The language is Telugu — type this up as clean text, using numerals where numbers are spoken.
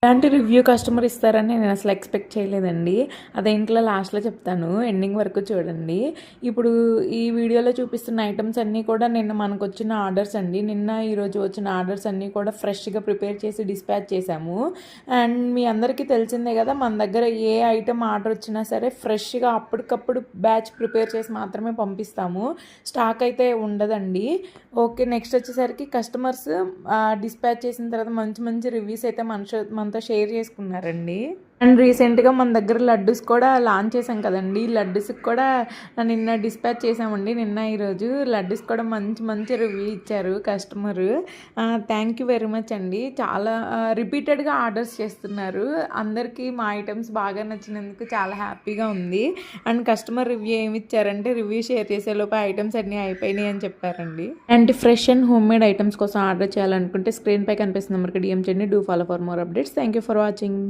ఇలాంటి రివ్యూ కస్టమర్ ఇస్తారని నేను అసలు ఎక్స్పెక్ట్ చేయలేదండి. అదేంట్లో లాస్ట్‌లో చెప్తాను. ఎండింగ్ వరకు చూడండి. ఇప్పుడు ఈ వీడియోలో చూపిస్తున్న ఐటెమ్స్ అన్నీ కూడా నిన్న మనకొచ్చిన ఆర్డర్స్ అండి. నిన్న, ఈరోజు వచ్చిన ఆర్డర్స్ అన్నీ కూడా ఫ్రెష్‌గా ప్రిపేర్ చేసి డిస్పాచ్ చేశాము. అండ్ మీ అందరికీ తెలిసిందే కదా! మన దగ్గర ఏ ఐటెమ్ ఆర్డర్ వచ్చినా సరే ఫ్రెష్‌గా అప్పటికప్పుడు బ్యాచ్ ప్రిపేర్ చేసి మాత్రమే పంపిస్తాము. స్టాక్ అయితే ఉండదండి. ఓకే. నెక్స్ట్ వచ్చేసరికి కస్టమర్స్ డిస్పాచ్ చేసిన తర్వాత మంచి మంచి రివ్యూస్ అయితే మనతో షేర్ చేసుకున్నారండి. అండ్ రీసెంట్గా మన దగ్గర లడ్డూస్ కూడా లాంచ్ చేసాం కదండి. లడ్డూస్కి కూడా నిన్న డిస్పాచ్ చేసామండి. నిన్న ఈరోజు లడ్డూస్ కూడా మంచి మంచి రివ్యూ ఇచ్చారు customer. Thank you very much అండి. చాలా రిపీటెడ్గా ఆర్డర్స్ చేస్తున్నారు. అందరికీ మా ఐటమ్స్ బాగా నచ్చినందుకు చాలా హ్యాపీగా ఉంది. అండ్ కస్టమర్ రివ్యూ ఏమి ఇచ్చారంటే, రివ్యూ షేర్ చేసేలోపు ఐటమ్స్ అన్నీ అయిపోయినాయి అని చెప్పారండి. And fresh and home made items కోసం ఆర్డర్ చేయాలనుకుంటే స్క్రీన్ పై కనిపిస్తున్న నెంబర్కి DM చేయండి. Do follow for more updates. Thank you for watching.